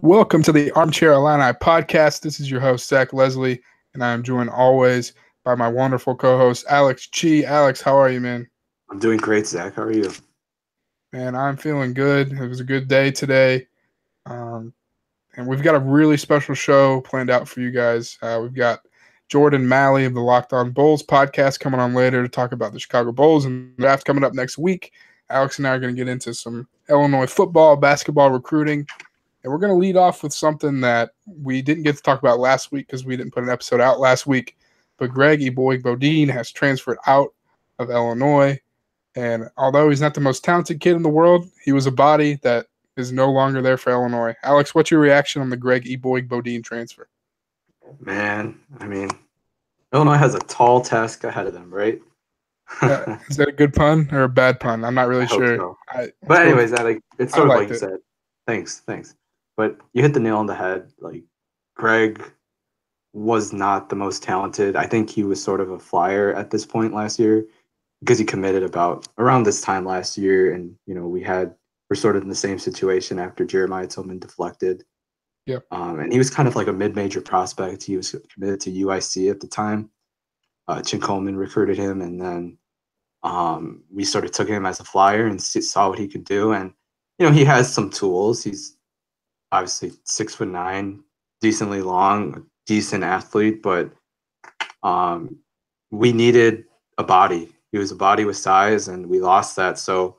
Welcome to the Armchair Illini podcast. This is your host, Zach Leslie, and I am joined always by my wonderful co-host, Alex Chi. Alex, how are you, man? I'm doing great, Zach. How are you? Man, I'm feeling good. It was a good day today. Um, and we've got a really special show planned out for you guys. We've got Jordan Malley of the Locked On Bulls podcast coming on later to talk about the Chicago Bulls and the draft coming up next week. Alex and I are going to get into some Illinois football, basketball recruiting. And we're going to lead off with something that we didn't get to talk about last week because we didn't put an episode out last week. But Greg Eboigbo-Dean has transferred out of Illinois. And although he's not the most talented kid in the world, he was a body that is no longer there for Illinois. Alex, what's your reaction on the Greg Eboigbo-Dean transfer? Man, Illinois has a tall task ahead of them, right? Is that a good pun or a bad pun? I'm not really I hope sure. so. But anyways, it's sort of like you said. Thanks. But you hit the nail on the head. Like, Greg was not the most talented. I think he was sort of a flyer at this point last year because he committed about around this time last year. And, we're sort of in the same situation after Jeremiah Tillman deflected. Yeah. And he was kind of like a mid-major prospect. He was committed to UIC at the time. Chin Coleman recruited him, and then we sort of took him as a flyer and saw what he could do. And, he has some tools. He's obviously 6'9", decently long, decent athlete, but we needed a body. He was a body with size, and we lost that. So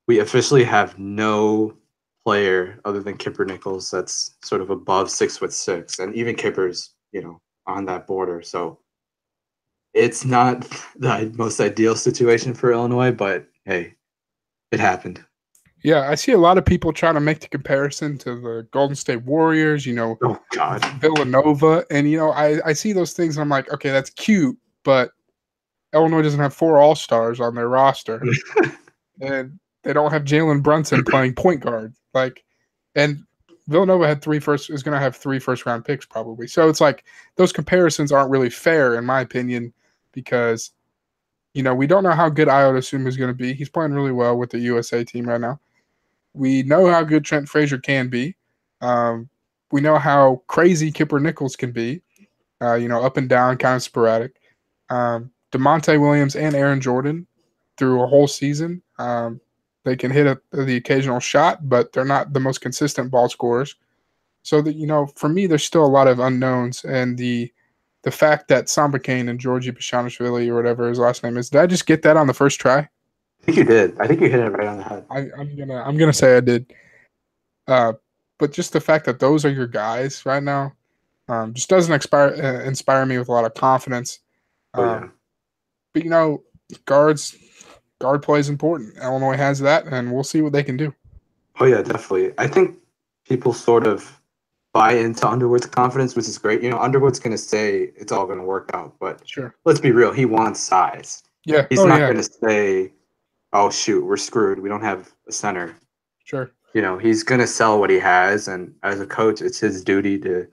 we officially have no player other than Kipper Nichols that's sort of above 6'6", and even Kipper's, on that border. So it's not the most ideal situation for Illinois, but hey, it happened. Yeah, I see a lot of people trying to make the comparison to the Golden State Warriors, Oh God, Villanova, and I see those things and I'm like, okay, that's cute, but Illinois doesn't have 4 All-Stars on their roster, and they don't have Jalen Brunson playing point guard. And Villanova is going to have 3 first-round picks probably. So it's like those comparisons aren't really fair, in my opinion, because we don't know how good Ayo Dosunmu is going to be. He's playing really well with the USA team right now. We know how good Trent Frazier can be. We know how crazy Kipper Nichols can be. Up and down, kind of sporadic. DeMonte Williams and Aaron Jordan through a whole season. They can hit the occasional shot, but they're not the most consistent ball scorers. So that for me, there's still a lot of unknowns, and the fact that Samba Kane and Georgie Bashanishvili or whatever his last name is. Did I just get that on the first try? I think you did. I think you hit it right on the head. I'm gonna say I did. But just the fact that those are your guys right now, just doesn't inspire me with a lot of confidence. Yeah. But guard play is important. Illinois has that, and we'll see what they can do. Oh yeah, definitely. I think people sort of buy into Underwood's confidence, which is great. Underwood's gonna say it's all gonna work out, but sure, let's be real. He wants size. Yeah, he's not gonna say, "Oh shoot, we're screwed. We don't have a center." Sure. He's going to sell what he has, and as a coach, it's his duty to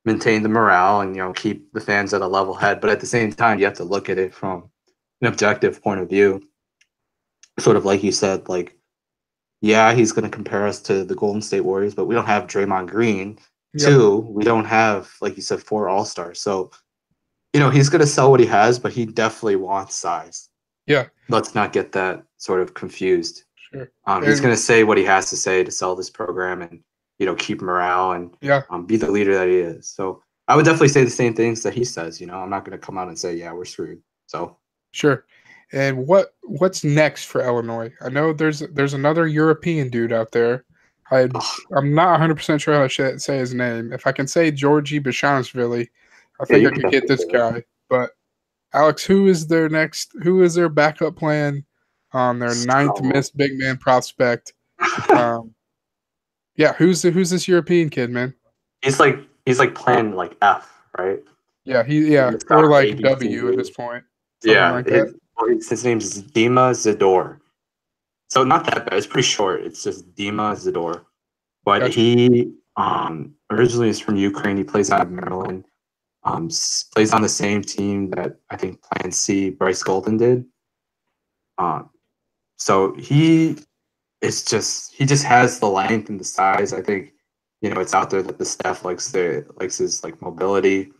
maintain the morale and, keep the fans at a level head. But at the same time, you have to look at it from an objective point of view. Sort of like you said, yeah, he's going to compare us to the Golden State Warriors, but we don't have Draymond Green. Yep. 2, we don't have, like you said, 4 All-Stars. So, he's going to sell what he has, but he definitely wants size. Yeah. Let's not get that sort of confused. Sure. He's going to say what he has to say to sell this program and, keep morale and be the leader that he is. So I would definitely say the same things that he says. I'm not going to come out and say, yeah, we're screwed. So sure. And what's next for Illinois? I know there's another European dude out there. I'm not 100% sure how to say his name. If I can say Georgie Bashanishvili, I think I could get this guy. But Alex, who is their backup plan on their 9th missed big man prospect? Yeah, who's this European kid, man? He's like playing like F, right? Yeah, or like W at this point. Yeah, like his name's Dima Zador. So not that bad. It's pretty short. It's just Dima Zador. But gotcha. He originally is from Ukraine. He plays out of Maryland. Plays on the same team that I think Plan C Bryce Golden did. So he just has the length and the size. I think it's out there that the staff likes his like mobility.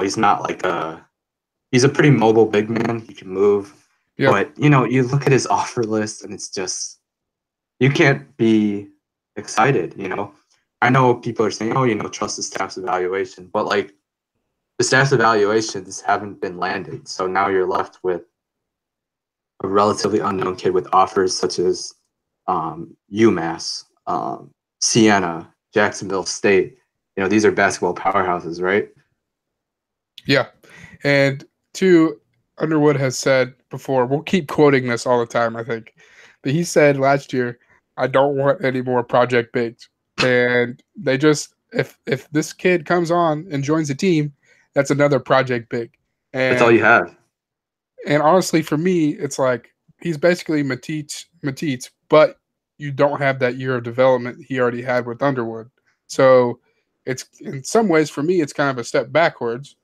He's not like he's a pretty mobile big man. He can move, Yeah, but you look at his offer list and it's just you can't be excited. I know people are saying, oh, trust the staff's evaluation, but like the staff's evaluations haven't been landed, so now you're left with a relatively unknown kid with offers such as UMass, Siena, Jacksonville State. These are basketball powerhouses, right? yeah. And two, Underwood has said before, we'll keep quoting this all the time, I think, but he said last year, I don't want any more project bigs. And they just, if this kid comes on and joins the team, that's another project big. That's all And you have. and honestly, for me, it's like he's basically Matisse, but you don't have that year of development he already had with Underwood. So it's in some ways for me, it's kind of a step backwards,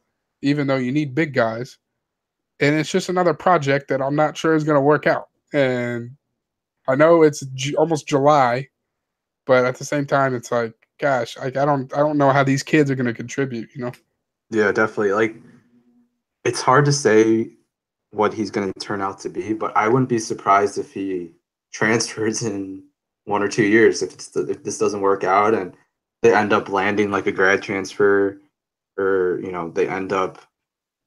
even though you need big guys. And it's just another project that I'm not sure is going to work out. And I know it's almost July, but at the same time, it's like, gosh, I don't know how these kids are going to contribute. Yeah, definitely. Like, it's hard to say what he's going to turn out to be, but I wouldn't be surprised if he transfers in 1 or 2 years if this doesn't work out and they end up landing like a grad transfer, or they end up,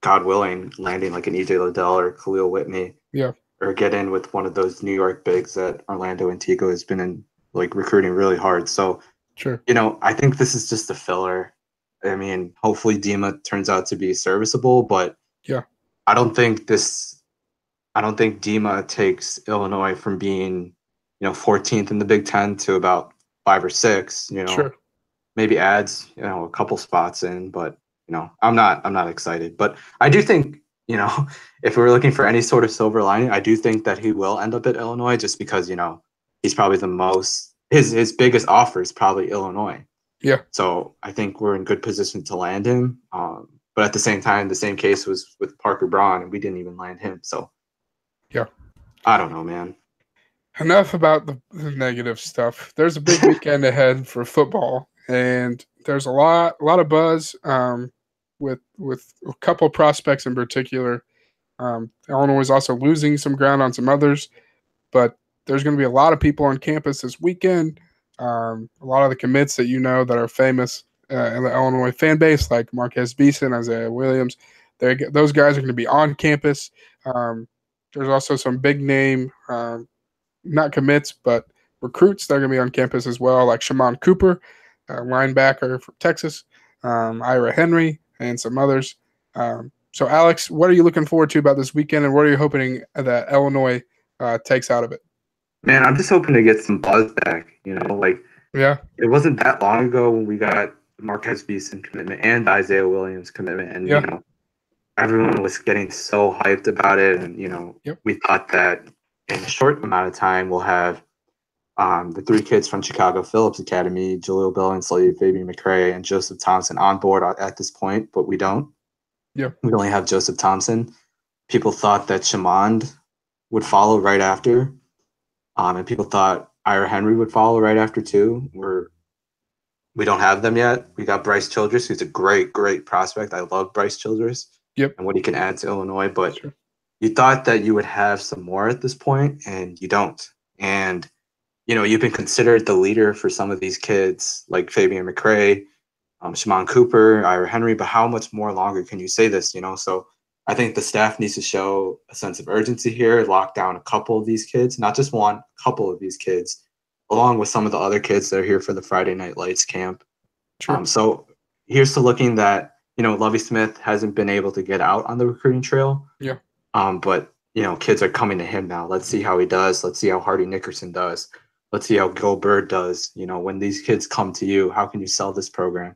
God willing, landing like an EJ Liddell or Khalil Whitney, Yeah, or get in with one of those New York bigs that Orlando Antico has been in, like, recruiting really hard. So, sure. I think this is just a filler. I mean, hopefully Dima turns out to be serviceable, but Yeah, I don't think this. I don't think Dima takes Illinois from being, 14th in the Big Ten to about 5 or 6. sure. Maybe adds, a couple spots in, but I'm not excited. But I do think, if we're looking for any sort of silver lining, I do think that he will end up at Illinois, just because he's probably the most his biggest offer is probably Illinois. Yeah, So I think we're in good position to land him. But at the same time, the same case was with Parker Braun, and we didn't even land him. So yeah. I don't know, man. Enough about the negative stuff. There's a big weekend ahead for football, and there's a lot of buzz with a couple prospects in particular. Illinois is also losing some ground on some others, but there's going to be a lot of people on campus this weekend. A lot of the commits that that are famous in the Illinois fan base, like Marquez Beeson, Isaiah Williams, those guys are going to be on campus. Um, there's also some big name not commits, but recruits that are going to be on campus as well, like Shimon Cooper, linebacker from Texas, Ira Henry, and some others. So, Alex, what are you looking forward to about this weekend, and what are you hoping that Illinois takes out of it? Man, I'm just hoping to get some buzz back. Like, Yeah, it wasn't that long ago when we got Marquez Beeson commitment and Isaiah Williams commitment, and yeah, everyone was getting so hyped about it, and yep, we thought that in a short amount of time we'll have the three kids from Chicago Phillips Academy, Jaleel Billingsley, Fabian McCray, and Joseph Thompson on board at this point, but we don't. yeah, We only have Joseph Thompson. People thought that Shamond would follow right after, and people thought Ira Henry would follow right after too. We don't have them yet. We got Bryce Childress, who's a great, great prospect. I love Bryce Childress yep, and what he can add to Illinois, but sure, you thought that you would have some more at this point, and you don't. And you've been considered the leader for some of these kids, like Fabian McCray, Shimon Cooper, Ira Henry, but how much more longer can you say this? So I think the staff needs to show a sense of urgency here, lock down a couple of these kids, not just one, a couple of these kids, along with some of the other kids that are here for the Friday Night Lights camp. sure, So here's to looking that, Lovie Smith hasn't been able to get out on the recruiting trail. yeah, But kids are coming to him now. Let's see how he does. Let's see how Hardy Nickerson does. Let's see how Gil Bird does. When these kids come to you, how can you sell this program?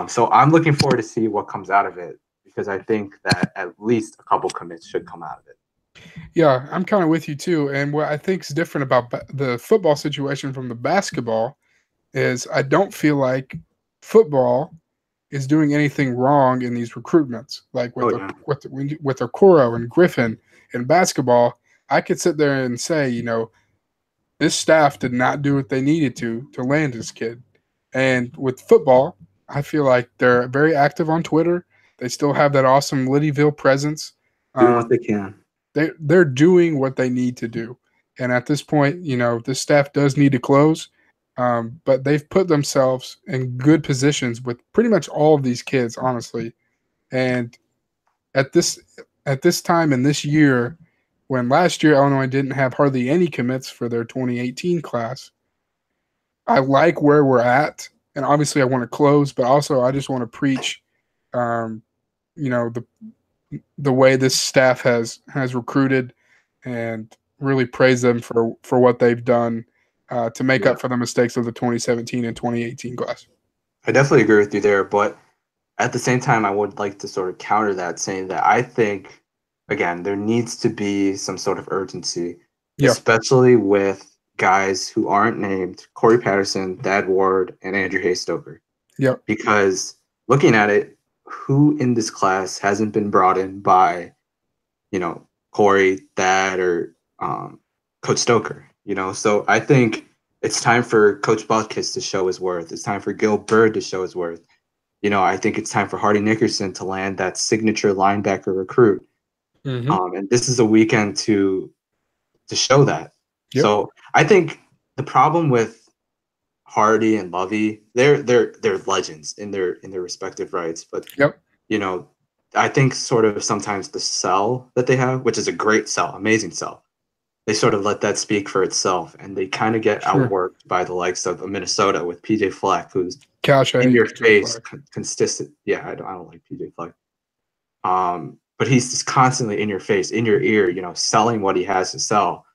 So I'm looking forward to see what comes out of it, because I think that at least a couple commits should come out of it. yeah. I'm kind of with you too. And what I think is different about the football situation from the basketball is I don't feel like football is doing anything wrong in these recruitments. Like Oh yeah, with Okoro and Griffin in basketball, I could sit there and say, this staff did not do what they needed to land this kid. And with football, I feel like they're very active on Twitter. They still have that awesome Liddyville presence. Doing what Um, they can. they're doing what they need to do. And at this point, this staff does need to close, but they've put themselves in good positions with pretty much all of these kids, honestly. And at this time in this year, when last year Illinois didn't have hardly any commits for their 2018 class, I like where we're at, and obviously I want to close, but also I just want to preach, um, the way this staff has recruited, and really praise them for what they've done to make Yeah, up for the mistakes of the 2017 and 2018 class. I definitely agree with you there, but at the same time, I would like to sort of counter that, saying that I think, again, there needs to be some sort of urgency, Yeah, especially with guys who aren't named Corey Patterson, Thad Ward, and Andrew Haystoker. yeah, Because looking at it, who in this class hasn't been brought in by, Corey, Thad, or Coach Stoker? So I think it's time for Coach Buckus to show his worth. It's time for Gil Bird to show his worth. I think it's time for Hardy Nickerson to land that signature linebacker recruit. mm-hmm. And this is a weekend to show that. Yep, So I think the problem with Hardy and Lovey, they're legends in their respective rights. But yep, you know, I think sort of sometimes the sell that they have, which is a great sell, amazing sell, they sort of let that speak for itself, and they kind of get sure. outworked by the likes of Minnesota with PJ Fleck, who's Gosh, I in hate your PJ face, Fleck. consistent. Yeah, I don't like PJ Fleck. But he's just constantly in your face, in your ear, selling what he has to sell.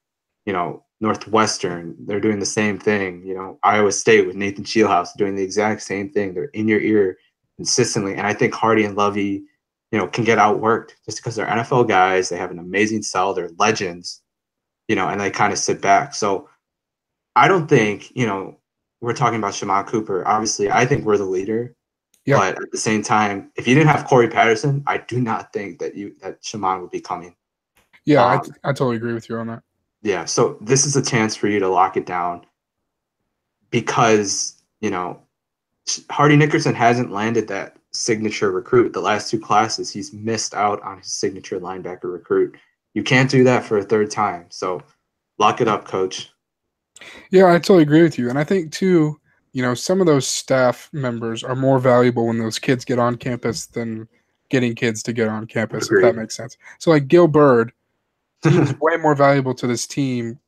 Northwestern, they're doing the same thing. Iowa State with Nathan Shieldhouse doing the exact same thing. They're in your ear consistently. And I think Hardy and Lovey, can get outworked just because they're NFL guys. They have an amazing sell. They're legends, and they kind of sit back. So I don't think, we're talking about Shaman Cooper. Obviously, I think we're the leader. Yeah, But at the same time, if you didn't have Corey Patterson, I do not think that Shaman would be coming. yeah, Um, I totally agree with you on that. yeah, so this is a chance for you to lock it down because, Hardy Nickerson hasn't landed that signature recruit. The last two classes, he's missed out on his signature linebacker recruit. You can't do that for a third time. So lock it up, coach. Yeah, I totally agree with you. And I think, too, some of those staff members are more valuable when those kids get on campus than getting kids to get on campus, if that Agreed. makes sense. So, like Gil Bird, he's way more valuable to this team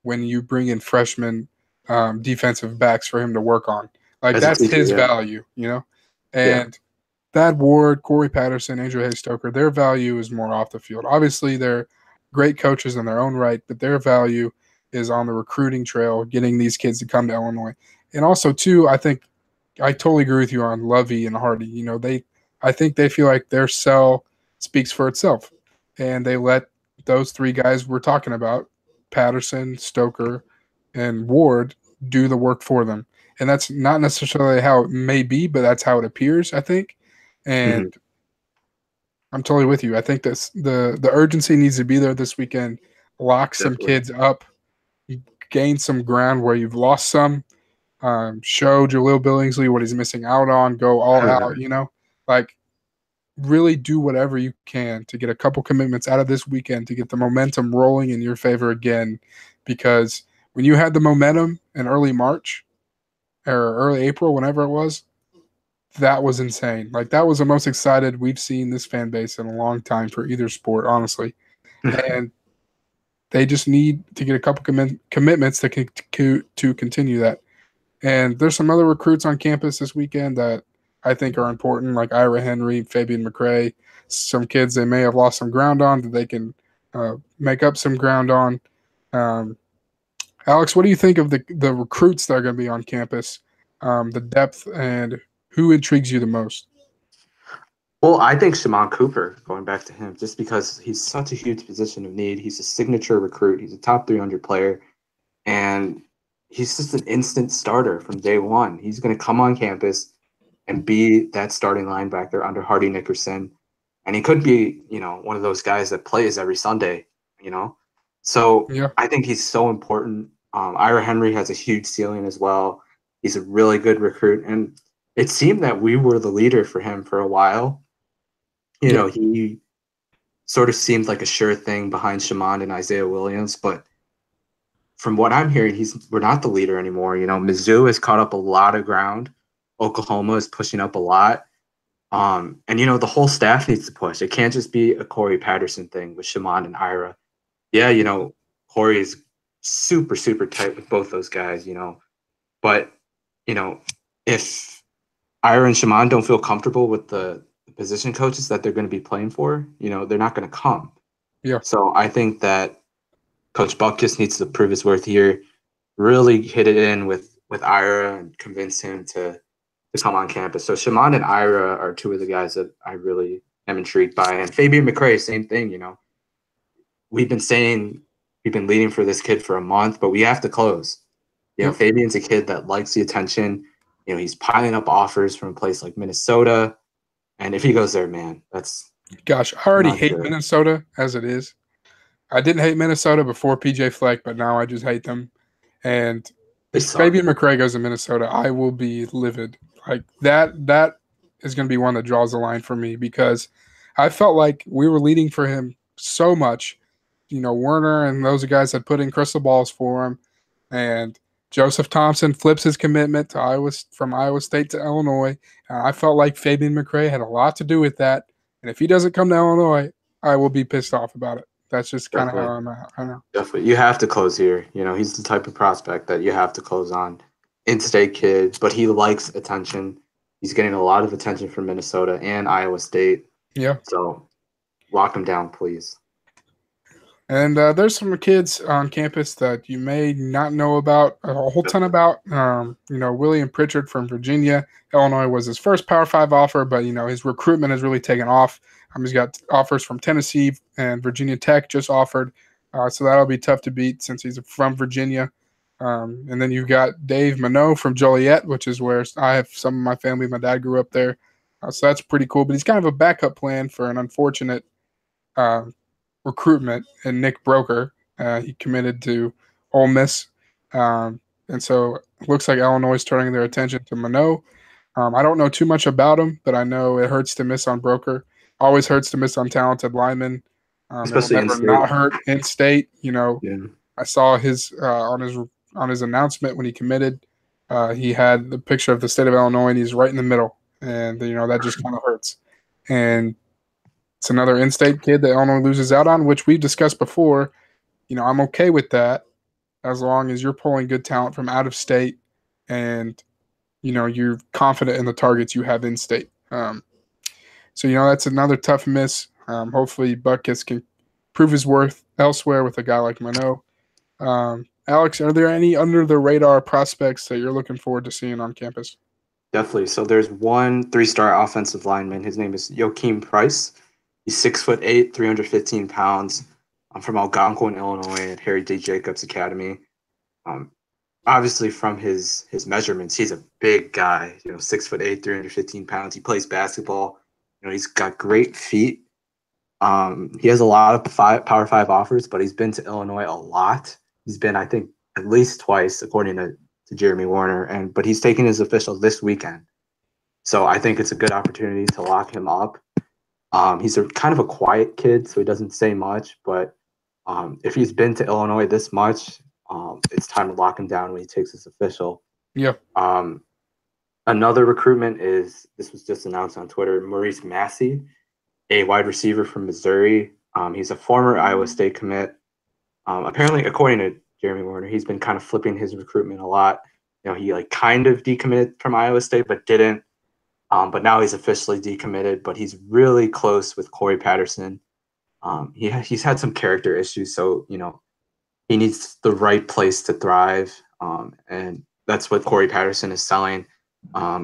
when you bring in freshman defensive backs for him to work on. Like, As a that's teacher, his yeah. value. Yeah. And Thad Ward, Corey Patterson, Andrew Haystoker, their value is more off the field. Obviously, they're great coaches in their own right, but their value is on the recruiting trail, getting these kids to come to Illinois. And also, too, I think I totally agree with you on Lovey and Hardy. I think they feel like their sell speaks for itself, and they let those three guys we're talking about, Patterson, Stoker, and Ward, do the work for them. And that's not necessarily how it may be, but that's how it appears, I think. Mhm. And I'm totally with you. I think this the urgency needs to be there this weekend. Lock some Definitely. kids up, gain some ground where you've lost some. Show Jaleel Billingsley what he's missing out on. Go all out. Like really do whatever you can to get a couple commitments out of this weekend to get the momentum rolling in your favor again. Because when you had the momentum in early March or early April, whenever it was, that was insane. Like that was the most excited we've seen this fan base in a long time for either sport, honestly. And they just need to get a couple commitments to continue that. And there's some other recruits on campus this weekend that I think are important, like Ira Henry, Fabian McRae, some kids they may have lost some ground on that they can make up some ground on. Um, Alex, what do you think of the recruits that are going to be on campus, the depth, and who intrigues you the most? Well, I think Shaman Cooper, going back to him, just because he's such a huge position of need. He's a signature recruit. He's a top 300 player, and he's just an instant starter from day one. He's going to come on campus and be that starting linebacker under Hardy Nickerson. And he could be, one of those guys that plays every Sunday, you know? So Yeah, I think he's so important. Ira Henry has a huge ceiling as well. He's a really good recruit, and it seemed that we were the leader for him for a while. You Yeah. know, he sort of seemed like a sure thing behind Shamond and Isaiah Williams, but from what I'm hearing, we're not the leader anymore. You know, Mizzou has caught up a lot of ground. Oklahoma is pushing up a lot. And you know, the whole staff needs to push. It can't just be a Corey Patterson thing with Shamond and Ira. Yeah, you know, Corey is super, super tight with both those guys, you know. But, you know, if Ira and Shamond don't feel comfortable with the position coaches that they're going to be playing for, you know, they're not going to come. Yeah. So I think that Coach Buck just needs to prove his worth here, really hit it in with Ira and convince him to come on campus. So Shimon and Ira are two of the guys that I really am intrigued by. And Fabian McCray, same thing, you know. We've been saying we've been leading for this kid for a month, but we have to close. You know, Yep. Fabian's a kid that likes the attention. You know, he's piling up offers from a place like Minnesota. And if he goes there, man, that's Gosh, I already not hate good. Minnesota as it is. I didn't hate Minnesota before PJ Fleck, but now I just hate them. And They if suck. Fabian McCray goes to Minnesota, I will be livid. Like that is going to be one that draws the line for me because I felt like we were leading for him so much. You know, Werner and those guys had put in crystal balls for him, and Joseph Thompson flips his commitment to from Iowa State to Illinois. And I felt like Fabian McCray had a lot to do with that. And if he doesn't come to Illinois, I will be pissed off about it. That's just kind of how Definitely. I'm at. I know. Definitely. You have to close here. You know, he's the type of prospect that you have to close on. In-state kid, but he likes attention. He's getting a lot of attention from Minnesota and Iowa State. Yeah. So lock him down, please. And there's some kids on campus that you may not know about a whole ton about. You know, William Pritchard from Virginia. Illinois was his first Power 5 offer, but, you know, his recruitment has really taken off. He's got offers from Tennessee and Virginia Tech just offered. So that'll be tough to beat since he's from Virginia. And then you've got Dave Minot from Joliet, which is where I have some of my family. My dad grew up there. So that's pretty cool. But he's kind of a backup plan for an unfortunate uh, recruitment and Nick Broker. He committed to Ole Miss. And so it looks like Illinois is turning their attention to Minot. I don't know too much about him, but I know it hurts to miss on Broker. Always hurts to miss on talented linemen. It'll Especially never in-state. not hurt in state. You know, Yeah. I saw his on his announcement when he committed. He had the picture of the state of Illinois, and he's right in the middle, and you know that just kind of hurts. And it's another in-state kid that Illinois loses out on, which we've discussed before. You know, I'm okay with that as long as you're pulling good talent from out of state, and you know you're confident in the targets you have in state. So you know that's another tough miss. Hopefully, Buckus can prove his worth elsewhere with a guy like Minot. Alex, are there any under the radar prospects that you're looking forward to seeing on campus? Definitely. So there's one 3-star offensive lineman. His name is Joakim Price. He's 6'8", 315 pounds. I'm from Algonquin, Illinois, at Harry D. Jacobs Academy. Um, Obviously, from his measurements, he's a big guy. You know, 6'8", 315 pounds. He plays basketball. You know, he's got great feet. He has a lot of Power 5 offers, but he's been to Illinois a lot. He's been, I think, at least twice, according to Jeremy Warner, but he's taking his official this weekend. So I think it's a good opportunity to lock him up. He's a kind of a quiet kid, so he doesn't say much, but if he's been to Illinois this much, it's time to lock him down when he takes his official. Yeah. Another recruitment this was just announced on Twitter, Maurice Massey, a wide receiver from Missouri. He's a former Iowa State commit. Apparently, according to Jeremy Warner, he's been kind of flipping his recruitment a lot. You know, he like kind of decommitted from Iowa State, but didn't. But now he's officially decommitted, but he's really close with Corey Patterson. He's had some character issues, so, you know, he needs the right place to thrive, and that's what Corey Patterson is selling.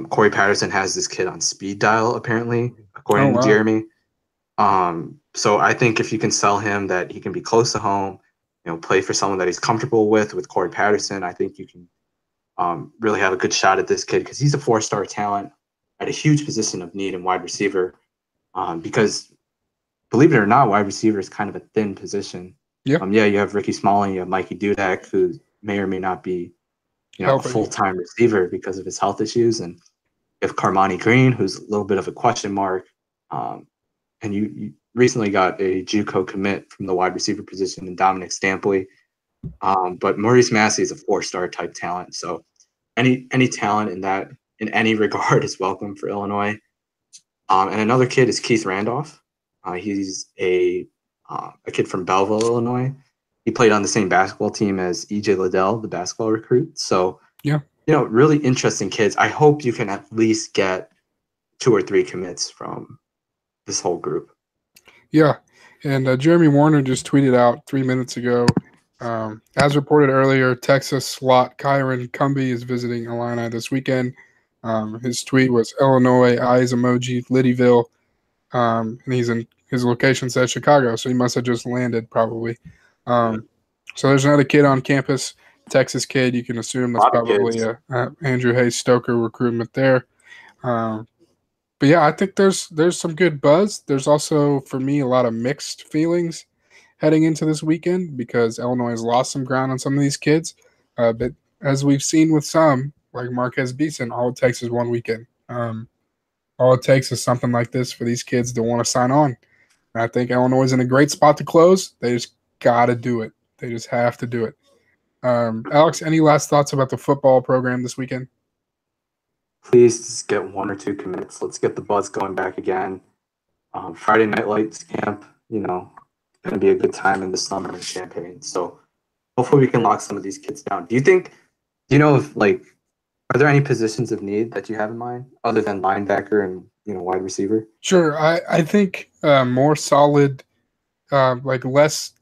Corey Patterson has this kid on speed dial, apparently, according to Jeremy. So I think if you can sell him that he can be close to home, you know, play for someone that he's comfortable with Corey Patterson, I think you can really have a good shot at this kid because he's a 4-star talent at a huge position of need in wide receiver. Because believe it or not, wide receiver is kind of a thin position. Yeah. You have Ricky Smalling, you have Mikey Dudek, who may or may not be a Healthy. full-time receiver because of his health issues. And if Carmani Green, who's a little bit of a question mark, and you recently got a JUCO commit from the wide receiver position in Dominic Stampley. But Maurice Massey is a 4-star type talent. So any talent in any regard is welcome for Illinois. And another kid is Keith Randolph. He's a kid from Belleville, Illinois. He played on the same basketball team as EJ Liddell, the basketball recruit. So, Yeah. Really interesting kids. I hope you can at least get 2 or 3 commits from this whole group. Yeah. And Jeremy Warner just tweeted out 3 minutes ago, as reported earlier, Texas slot Kyron Cumby is visiting Illini this weekend. His tweet was Illinois eyes emoji Liddyville, and his location says Chicago, so he must have just landed probably. So there's another kid on campus, Texas kid. You can assume that's probably a Andrew Hayes Stoker recruitment there. But yeah, I think there's some good buzz. There's also, for me, a lot of mixed feelings heading into this weekend because Illinois has lost some ground on some of these kids. But as we've seen with some, like Marquez Beeson, all it takes is one weekend. All it takes is something like this for these kids to want to sign on. And I think Illinois is in a great spot to close. They just got to do it. They just have to do it. Alex, any last thoughts about the football program this weekend? Please just get 1 or 2 commits. Let's get the buzz going back again. Friday Night Lights camp, going to be a good time in the summer in Champaign. So hopefully we can lock some of these kids down. Do you know if, are there any positions of need that you have in mind other than linebacker and, wide receiver? Sure. I think more solid, less.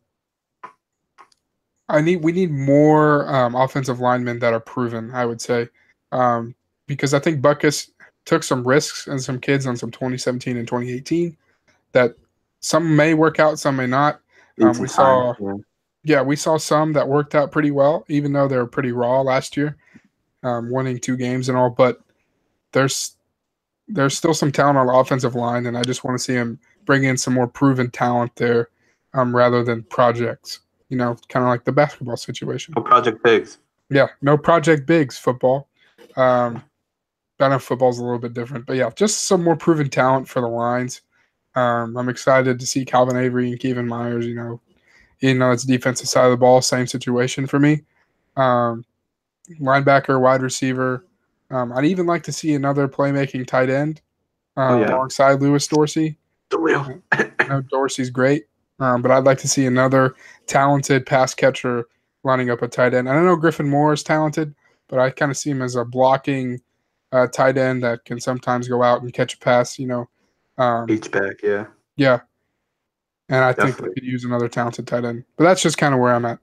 We need more offensive linemen that are proven, I would say. Because I think Buckus took some risks and some kids on some 2017 and 2018 that some may work out, some may not. We saw some that worked out pretty well, even though they were pretty raw last year, winning 2 games and all. But there's still some talent on the offensive line, and I just want to see him bring in some more proven talent there, rather than projects. Kind of like the basketball situation. No project bigs. Yeah, no project bigs football. I know football's a little bit different, but yeah, just some more proven talent for the lines. I'm excited to see Calvin Avery and Kevin Myers. It's defensive side of the ball, same situation for me. Linebacker, wide receiver. I'd even like to see another playmaking tight end alongside Lewis Dorsey. Dorsey's great, but I'd like to see another talented pass catcher lining up a tight end. I don't know Griffin Moore is talented, but I kind of see him as a blocking tight end that can sometimes go out and catch a pass, H-back, yeah. Yeah. And I think they could use another talented tight end. But that's just kind of where I'm at.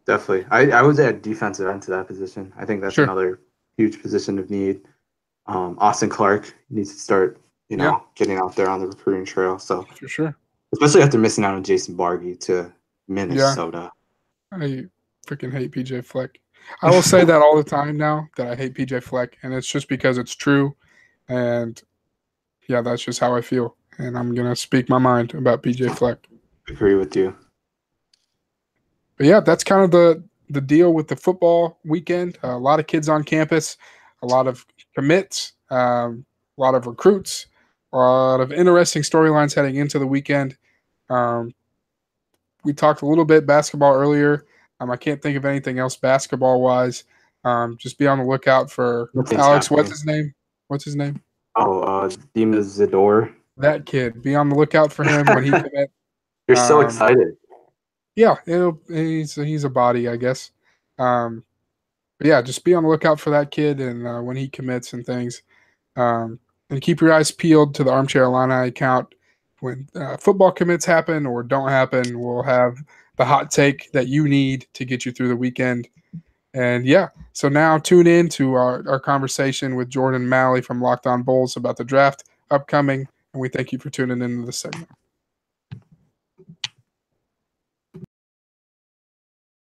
Definitely. I would add defensive end to that position. I think that's another huge position of need. Austin Clark needs to start, getting out there on the recruiting trail. So for sure. Especially after missing out on Jason Bargy to Minnesota. Yeah. I freaking hate PJ Fleck. I will say that all the time now, that I hate PJ Fleck, and it's just because it's true. And yeah, that's just how I feel. And I'm going to speak my mind about PJ Fleck. Agree with you. But yeah, that's kind of the deal with the football weekend. A lot of kids on campus, a lot of commits, a lot of recruits, a lot of interesting storylines heading into the weekend. We talked a little bit basketball earlier. I can't think of anything else basketball-wise. Just be on the lookout for Alex. Happening. What's his name? Oh, Dima Zador. That kid. Be on the lookout for him when he commits. You're so excited. Yeah, he's a body, I guess. But yeah, just be on the lookout for that kid and when he commits and things. And keep your eyes peeled to the Armchair Illini account. When football commits happen or don't happen, we'll have the hot take that you need to get you through the weekend. And yeah, so now tune in to our conversation with Jordan Malley from Locked On Bulls about the draft upcoming. And we thank you for tuning into this segment.